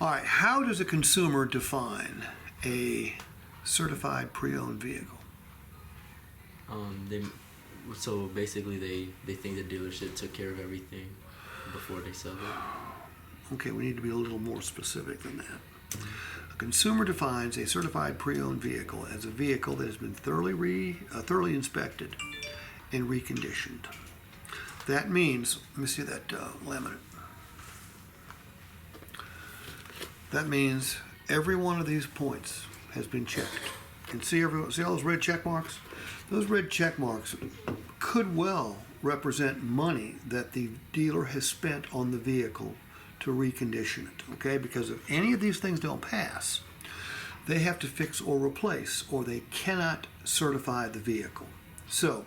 All right, how does a consumer define a certified pre-owned vehicle? So basically they think the dealership took care of everything before they sell it. Okay, we need to be a little more specific than that. A consumer defines a certified pre-owned vehicle as a vehicle that has been thoroughly inspected and reconditioned. That means, let me see that laminate. That means every one of these points has been checked. And see all those red check marks? Those red check marks could well represent money that the dealer has spent on the vehicle to recondition it, okay? Because if any of these things don't pass, they have to fix or replace, or they cannot certify the vehicle. So,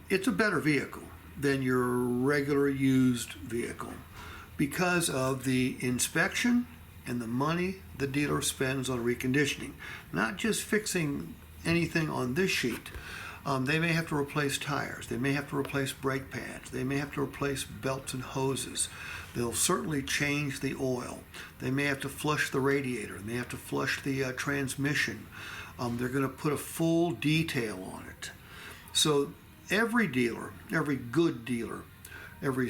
it's a better vehicle than your regular used vehicle because of the inspection and the money the dealer spends on reconditioning. Not just fixing anything on this sheet. They may have to replace tires. They may have to replace brake pads. They may have to replace belts and hoses. They'll certainly change the oil. They may have to flush the radiator. They may have to flush the transmission. They're going to put a full detail on it. So every dealer, every good dealer,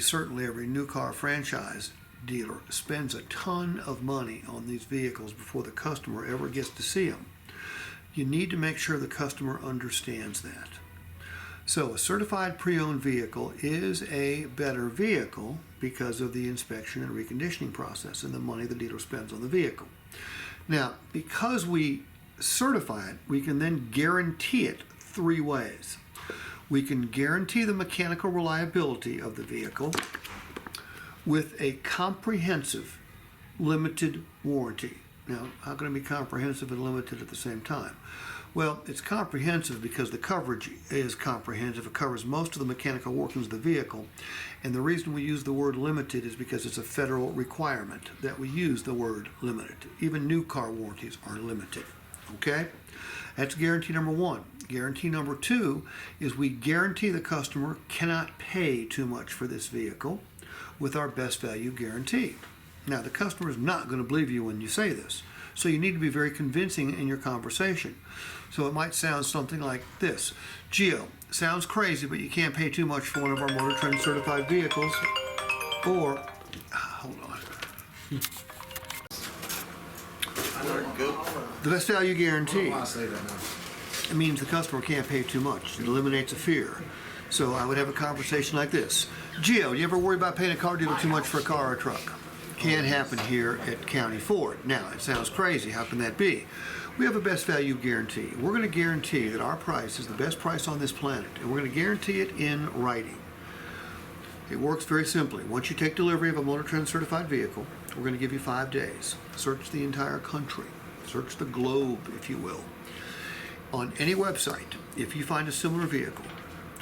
certainly every new car franchise dealer spends a ton of money on these vehicles before the customer ever gets to see them. You need to make sure the customer understands that. So a certified pre-owned vehicle is a better vehicle because of the inspection and reconditioning process and the money the dealer spends on the vehicle. Now, because we certify it, we can then guarantee it three ways. We can guarantee the mechanical reliability of the vehicle with a comprehensive limited warranty. Now, how can it be comprehensive and limited at the same time? Well, it's comprehensive because the coverage is comprehensive. It covers most of the mechanical workings of the vehicle. And the reason we use the word limited is because it's a federal requirement that we use the word limited. Even new car warranties are limited. Okay? That's guarantee number one. Guarantee number two is we guarantee the customer cannot pay too much for this vehicle with our best value guarantee. Now, the customer is not going to believe you when you say this, so you need to be very convincing in your conversation. So it might sound something like this. Gio, sounds crazy, but you can't pay too much for one of our MotorTrend certified vehicles. Or, hold on. The best value guarantee. It means the customer can't pay too much. It eliminates a fear. So I would have a conversation like this. Gio, do you ever worry about paying a car dealer too much for a car or a truck? Can't happen here at County Ford. Now, it sounds crazy. How can that be? We have a best value guarantee. We're going to guarantee that our price is the best price on this planet, and we're going to guarantee it in writing. It works very simply. Once you take delivery of a MotorTrend certified vehicle, we're going to give you 5 days. Search the entire country. Search the globe, if you will. On any website, if you find a similar vehicle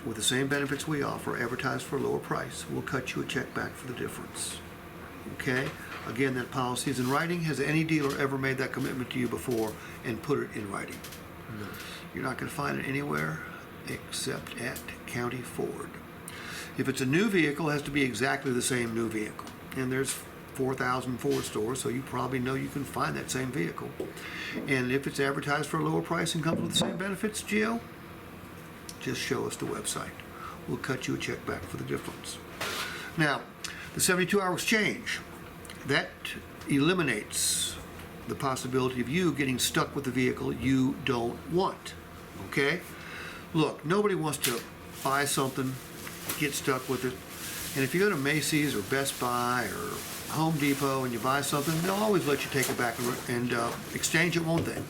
with the same benefits we offer, advertised for a lower price, we'll cut you a check back for the difference. Okay? Again, that policy is in writing. Has any dealer ever made that commitment to you before and put it in writing? No. You're not going to find it anywhere except at County Ford. If it's a new vehicle, it has to be exactly the same new vehicle. And there's 4,000 Ford stores, so you probably know you can find that same vehicle. And if it's advertised for a lower price and comes with the same benefits, Gio, just show us the website. We'll cut you a check back for the difference. Now, the 72-hour exchange, that eliminates the possibility of you getting stuck with the vehicle you don't want. Okay? Look, nobody wants to buy something, get stuck with it. And if you go to Macy's or Best Buy or Home Depot and you buy something, they'll always let you take it back and exchange it, won't they?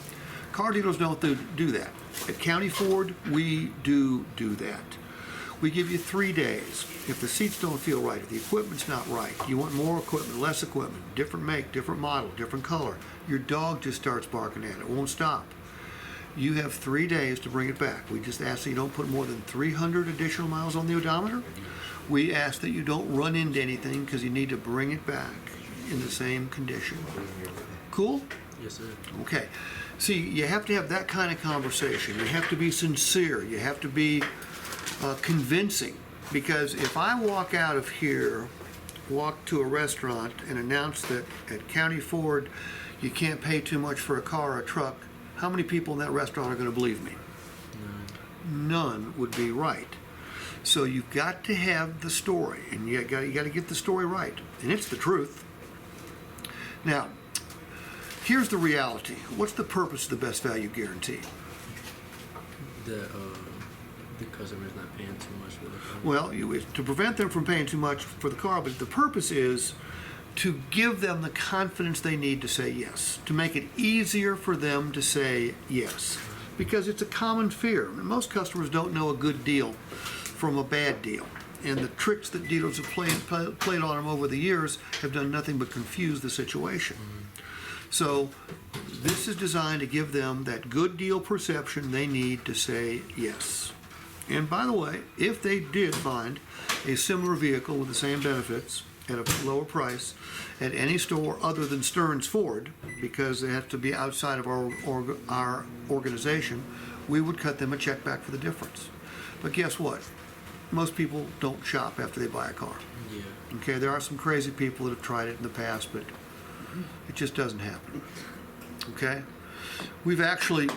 Car dealers don't do that. At County Ford, we do that. We give you 3 days. If the seats don't feel right, if the equipment's not right, you want more equipment, less equipment, different make, different model, different color, your dog just starts barking at it, won't stop. You have 3 days to bring it back. We just ask that you don't put more than 300 additional miles on the odometer. We ask that you don't run into anything because you need to bring it back in the same condition. Cool? Yes, sir. Okay. See, you have to have that kind of conversation. You have to be sincere. You have to be convincing. Because if I walk out of here walk to a restaurant and announce that at County Ford you can't pay too much for a car or a truck, how many people in that restaurant are going to believe me? None would be right. So you've got to have the story, and you got to get the story right, and it's the truth. Now, here's the reality. What's the purpose of the best value guarantee? The customer's not paying too much for the car. Well, to prevent them from paying too much for the car, but the purpose is to give them the confidence they need to say yes, to make it easier for them to say yes, because it's a common fear. Most customers don't know a good deal from a bad deal, and the tricks that dealers have played on them over the years have done nothing but confuse the situation. So this is designed to give them that good deal perception they need to say yes. And by the way, if they did find a similar vehicle with the same benefits at a lower price at any store other than Stearns Ford, because they have to be outside of our organization, we would cut them a check back for the difference. But guess what? Most people don't shop after they buy a car. Yeah. Okay, there are some crazy people that have tried it in the past, but it just doesn't happen. Okay? We've actually